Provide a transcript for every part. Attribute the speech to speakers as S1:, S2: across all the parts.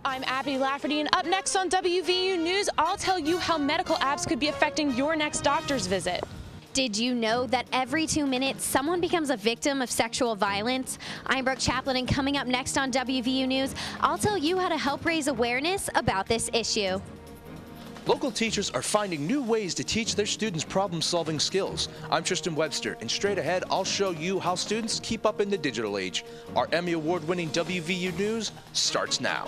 S1: I'm Abby Lafferty, and up next on WVU News, I'll tell you how medical apps could be affecting your next doctor's visit.
S2: Did you know that every 2 minutes someone becomes a victim of sexual violence? I'm Brooke Chaplin, and coming up next on WVU News, I'll tell you how to help raise awareness about this issue.
S3: Local teachers are finding new ways to teach their students problem-solving skills. I'm Tristan Webster, and straight ahead, I'll show you how students keep up in the digital age. Our Emmy Award-winning WVU News starts now.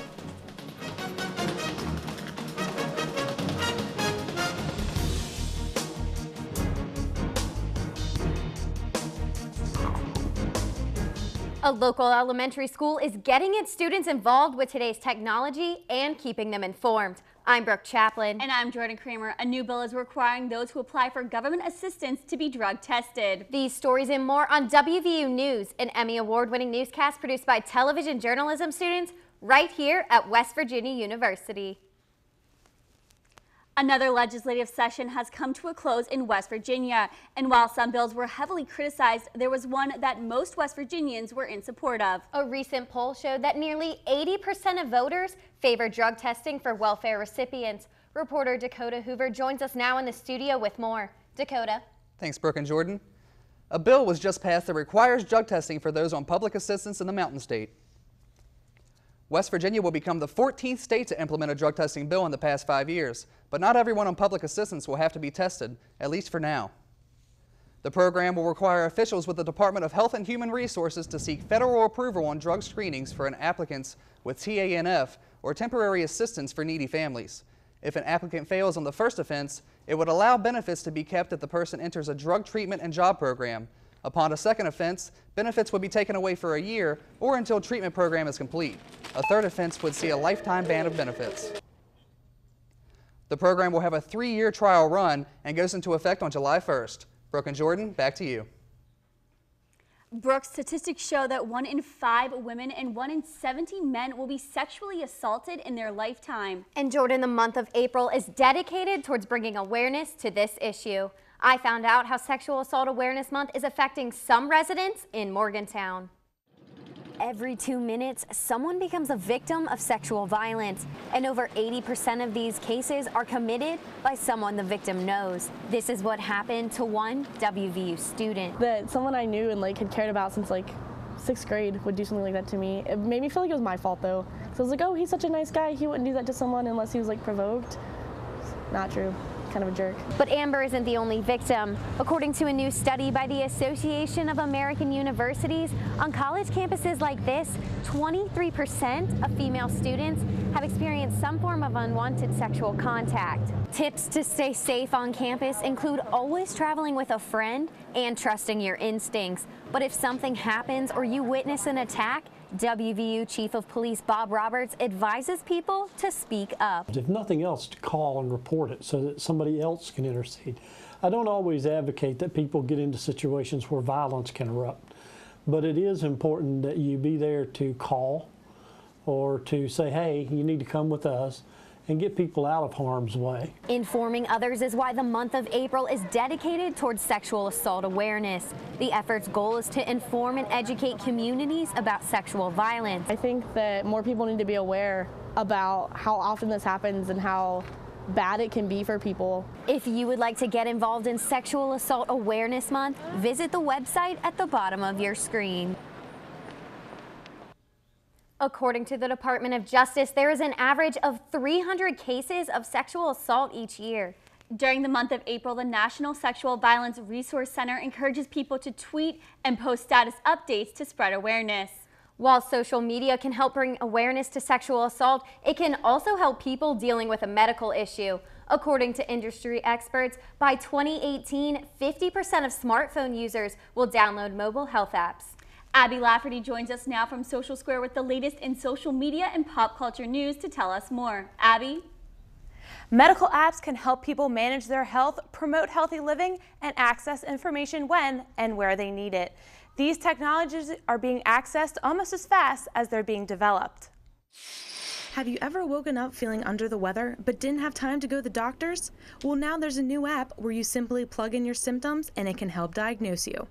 S2: A local elementary school is getting its students involved with today's technology and keeping them informed. I'm Brooke Chaplin.
S4: And I'm Jordan Kramer. A new bill is requiring those who apply for government assistance to be drug tested.
S2: These stories and more on WVU News, an Emmy Award-winning newscast produced by television journalism students right here at West Virginia University.
S4: Another legislative session has come to a close in West Virginia, and while some bills were heavily criticized, there was one that most West Virginians were in support of.
S2: A recent poll showed that nearly 80% of voters favor drug testing for welfare recipients. Reporter Dakota Hoover joins us now in the studio with more. Dakota.
S5: Thanks, Brooke and Jordan. A bill was just passed that requires drug testing for those on public assistance in the Mountain State. West Virginia will become the 14th state to implement a drug testing bill in the past 5 years, but not everyone on public assistance will have to be tested, at least for now. The program will require officials with the Department of Health and Human Resources to seek federal approval on drug screenings for applicants with TANF or temporary assistance for needy families. If an applicant fails on the first offense, it would allow benefits to be kept if the person enters a drug treatment and job program. Upon a second offense, benefits would be taken away for a year or until treatment program is complete. A third offense would see a lifetime ban of benefits. The program will have a 3-year trial run and goes into effect on July 1st. Brooke and Jordan, back to you.
S4: Brooke, statistics show that 1 in 5 women and 1 in 17 men will be sexually assaulted in their lifetime.
S2: And Jordan, the month of April is dedicated towards bringing awareness to this issue. I found out how Sexual Assault Awareness Month is affecting some residents in Morgantown. Every 2 minutes, someone becomes a victim of sexual violence, and over 80% of these cases are committed by someone the victim knows. This is what happened to one WVU student.
S6: That someone I knew and had cared about since 6th grade would do something like that to me. It made me feel like it was my fault though. So I was like, oh, he's such a nice guy, he wouldn't do that to someone unless he was provoked. Not true. Kind of a jerk. But
S2: Amber isn't the only victim. According to a new study by the Association of American Universities, on college campuses like this, 23% of female students have experienced some form of unwanted sexual contact. Tips to stay safe on campus include always traveling with a friend and trusting your instincts. But if something happens or you witness an attack, WVU Chief of Police Bob Roberts advises people to speak up.
S7: If nothing else, to call and report it so that somebody else can intercede. I don't always advocate that people get into situations where violence can erupt, but it is important that you be there to call or to say, hey, you need to come with us, and get people out of harm's way.
S2: Informing others is why the month of April is dedicated towards sexual assault awareness. The effort's goal is to inform and educate communities about sexual violence.
S6: I think that more people need to be aware about how often this happens and how bad it can be for people.
S2: If you would like to get involved in Sexual Assault Awareness Month, visit the website at the bottom of your screen. According to the Department of Justice, there is an average of 300 cases of sexual assault each year.
S4: During the month of April, the National Sexual Violence Resource Center encourages people to tweet and post status updates to spread awareness.
S2: While social media can help bring awareness to sexual assault, it can also help people dealing with a medical issue. According to industry experts, by 2018, 50% of smartphone users will download mobile health apps.
S4: Abby Lafferty joins us now from Social Square with the latest in social media and pop culture news to tell us more. Abby?
S8: Medical apps can help people manage their health, promote healthy living, and access information when and where they need it. These technologies are being accessed almost as fast as they're being developed.
S9: Have you ever woken up feeling under the weather but didn't have time to go to the doctors? Well, now there's a new app where you simply plug in your symptoms and it can help diagnose you.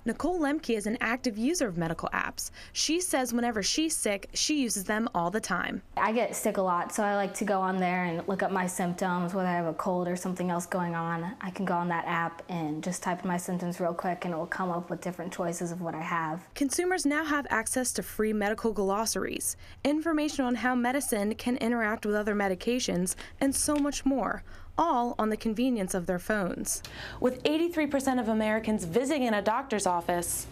S9: Nicole Lemke is an active user of medical apps. She says whenever she's sick, she uses them all the time.
S10: I get sick a lot, so I like to go on there and look up my symptoms, whether I have a cold or something else going on. I can go on that app and just type in my symptoms real quick and it will come up with different choices of what I have.
S9: Consumers now have access to free medical glossaries, information on how medicine can interact with other medications, and so much more, all on the convenience of their phones.
S8: With 83% of Americans visiting a doctor's office,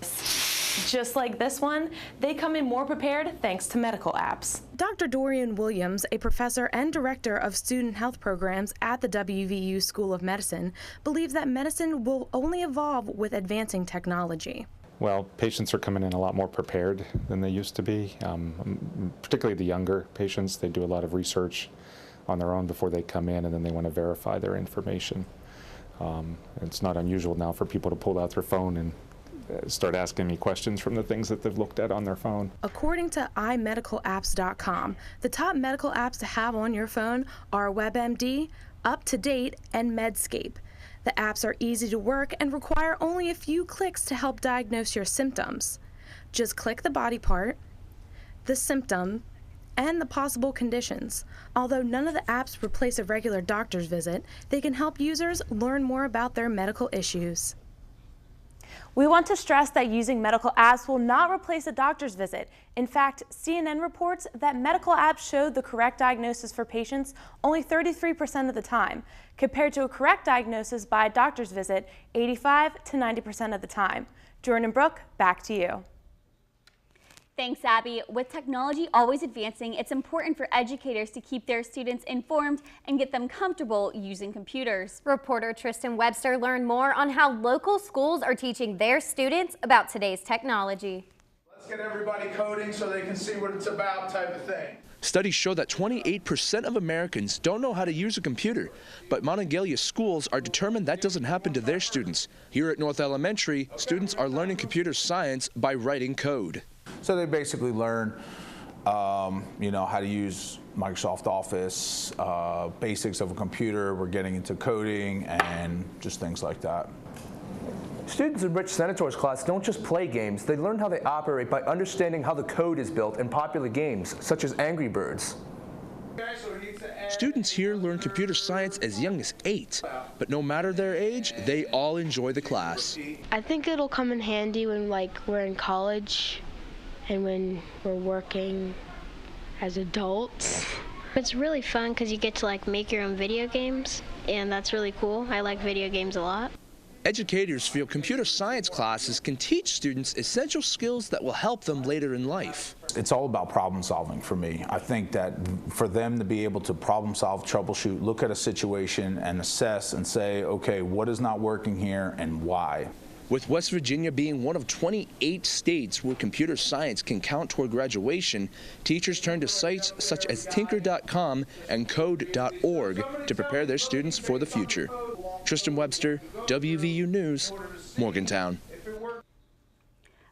S8: just like this one, they come in more prepared thanks to medical apps.
S9: Dr. Dorian Williams, a professor and director of student health programs at the WVU School of Medicine, believes that medicine will only evolve with advancing technology.
S11: Well, patients are coming in a lot more prepared than they used to be, particularly the younger patients. They do a lot of research on their own before they come in, and then they want to verify their information. It's not unusual now for people to pull out their phone and start asking me questions from the things that they've looked at on their phone.
S9: According to imedicalapps.com, the top medical apps to have on your phone are WebMD, UpToDate, and Medscape. The apps are easy to work and require only a few clicks to help diagnose your symptoms. Just click the body part, the symptom, and the possible conditions. Although none of the apps replace a regular doctor's visit, they can help users learn more about their medical issues.
S8: We want to stress that using medical apps will not replace a doctor's visit. In fact, CNN reports that medical apps showed the correct diagnosis for patients only 33% of the time, compared to a correct diagnosis by a doctor's visit 85 to 90% of the time. Jordan and Brooke, back to you.
S4: Thanks, Abby. With technology always advancing, it's important for educators to keep their students informed and get them comfortable using computers.
S2: Reporter Tristan Webster learned more on how local schools are teaching their students about today's technology.
S12: Let's get everybody coding so they can see what it's about, type of thing.
S3: Studies show that 28% of Americans don't know how to use a computer, but Monongalia schools are determined that doesn't happen to their students. Here at North Elementary, students are learning computer science by writing code.
S12: So they basically learn, you know, how to use Microsoft Office, basics of a computer. We're getting into coding and just things like that.
S13: Students in Rich Senator's class don't just play games, they learn how they operate by understanding how the code is built in popular games, such as Angry Birds.
S3: Students here learn computer science as young as 8, but no matter their age, they all enjoy the class.
S14: I think it'll come in handy when we're in college and when we're working as adults.
S15: It's really fun because you get to make your own video games, and that's really cool. I like video games a lot.
S3: Educators feel computer science classes can teach students essential skills that will help them later in life.
S12: It's all about problem solving for me. I think that for them to be able to problem solve, troubleshoot, look at a situation and assess and say, okay, what is not working here and why?
S3: With West Virginia being one of 28 states where computer science can count toward graduation, teachers turn to sites such as tinker.com and code.org to prepare their students for the future. Tristan Webster, WVU News, Morgantown.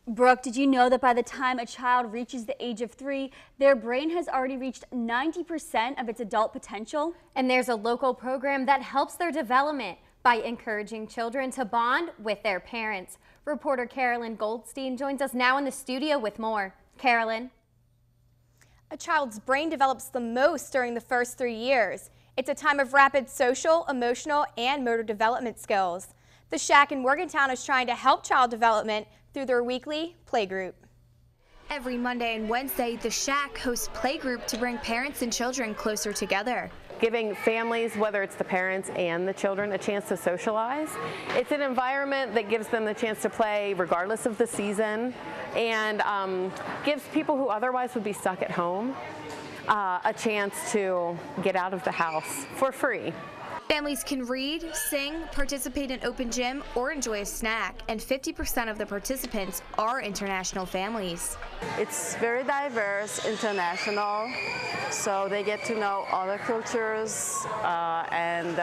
S4: Brooke, did you know that by the time a child reaches the age of 3, their brain has already reached 90% of its adult potential?
S2: And there's a local program that helps their development by encouraging children to bond with their parents. Reporter Carolyn Goldstein joins us now in the studio with more. Carolyn.
S16: A child's brain develops the most during the first 3 years. It's a time of rapid social, emotional, and motor development skills. The Shack in Morgantown is trying to help child development through their weekly Playgroup.
S9: Every Monday and Wednesday, the Shack hosts Playgroup to bring parents and children closer together.
S17: Giving families, whether it's the parents and the children, a chance to socialize. It's an environment that gives them the chance to play regardless of the season, and gives people who otherwise would be stuck at home a chance to get out of the house for free.
S9: Families can read, sing, participate in open gym, or enjoy a snack, and 50% of the participants are international families.
S18: It's very diverse, international, so they get to know other cultures, and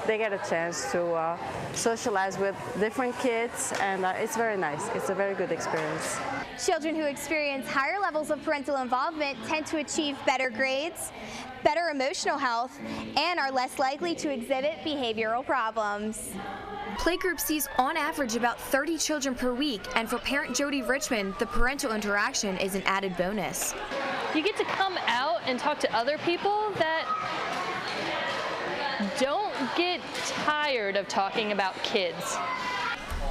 S18: they get a chance to socialize with different kids, and it's very nice. It's a very good experience.
S16: Children who experience higher levels of parental involvement tend to achieve better grades, better emotional health, and are less likely to exhibit behavioral problems.
S9: Playgroup sees on average about 30 children per week, and for parent Jody Richmond, the parental interaction is an added bonus.
S19: You get to come out and talk to other people that don't get tired of talking about kids.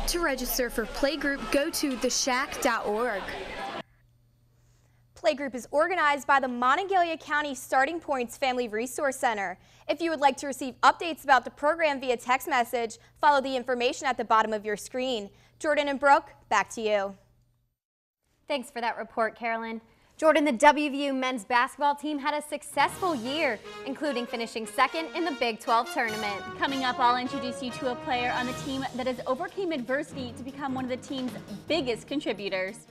S9: To register for Playgroup, go to theshack.org.
S16: Playgroup is organized by the Monongalia County Starting Points Family Resource Center. If you would like to receive updates about the program via text message, follow the information at the bottom of your screen. Jordan and Brooke, back to you.
S2: Thanks for that report, Carolyn. Jordan, the WVU men's basketball team had a successful year, including finishing second in the Big 12 tournament.
S4: Coming up, I'll introduce you to a player on the team that has overcame adversity to become one of the team's biggest contributors.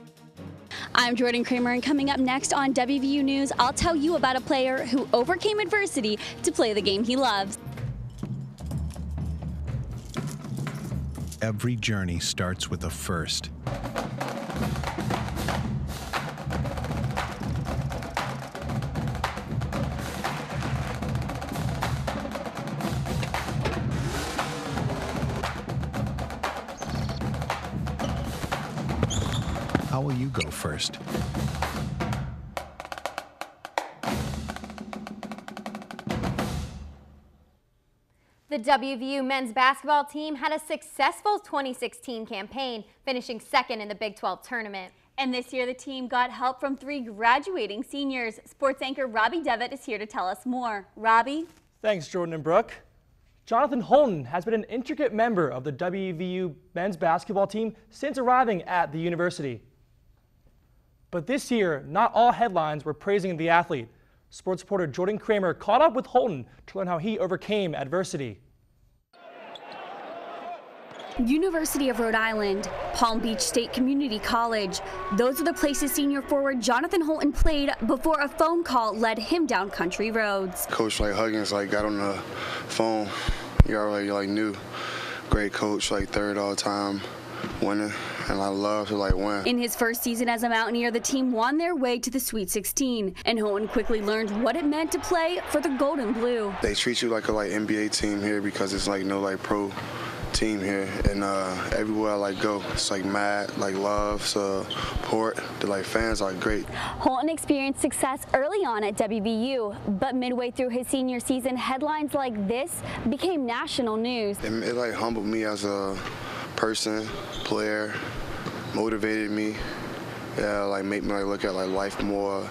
S20: I'm Jordan Kramer, and coming up next on WVU News, I'll tell you about a player who overcame adversity to play the game he loves.
S21: Every journey starts with a first. How will you go first?
S2: The WVU men's basketball team had a successful 2016 campaign, finishing second in the Big 12 tournament.
S4: And this year, the team got help from 3 graduating seniors. Sports anchor Robbie Devitt is here to tell us more. Robbie?
S22: Thanks, Jordan and Brooke. Jonathan Holton has been an intricate member of the WVU men's basketball team since arriving at the university. But this year, not all headlines were praising the athlete. Sports reporter Jordan Kramer caught up with Holton to learn how he overcame adversity.
S20: University of Rhode Island, Palm Beach State Community College. Those are the places senior forward Jonathan Holton played before a phone call led him down country roads.
S23: Coach Huggins got on the phone. You already knew. Great coach, third all time, winning, and I love to win.
S20: In his first season as a Mountaineer, the team won their way to the Sweet 16, and Holton quickly learned what it meant to play for the Gold and Blue.
S23: They treat you like a NBA team here because it's no pro team here, and everywhere I go, it's mad, love, support. The fans are great.
S20: Holton experienced success early on at WVU, but midway through his senior season, headlines like this became national news.
S23: It humbled me as a person, player, motivated me. Yeah, made me look at life more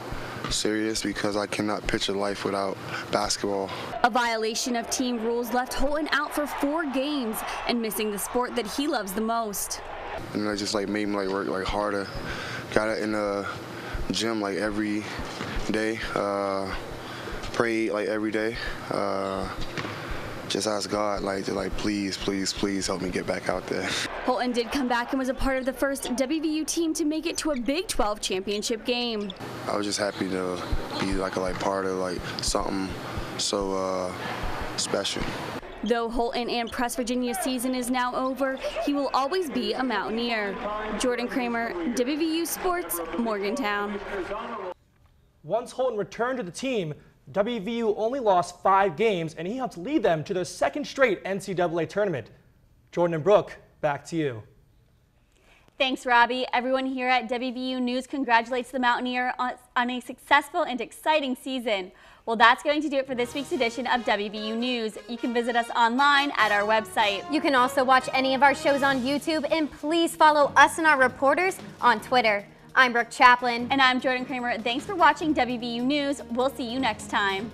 S23: serious because I cannot picture life without basketball.
S20: A violation of team rules left Holton out for 4 games and missing the sport that he loves the most.
S23: And it just made me work harder. Got it in the gym every day. Prayed every day. Just ask God to please help me get back out there.
S20: Holton did come back and was a part of the first WVU team to make it to a Big 12 championship game.
S23: I was just happy to be a part of something so special.
S20: Though Holton and Press Virginia's season is now over, he will always be a Mountaineer. Jordan Kramer, WVU Sports, Morgantown.
S22: Once Holton returned to the team, WVU only lost 5 games, and he helped lead them to their 2nd straight NCAA tournament. Jordan and Brooke, back to you.
S4: Thanks, Robbie. Everyone here at WVU News congratulates the Mountaineer on a successful and exciting season. Well, that's going to do it for this week's edition of WVU News. You can visit us online at our website.
S2: You can also watch any of our shows on YouTube, and please follow us and our reporters on Twitter. I'm Brooke Chaplin.
S4: And I'm Jordan Kramer. Thanks for watching WVU News. We'll see you next time.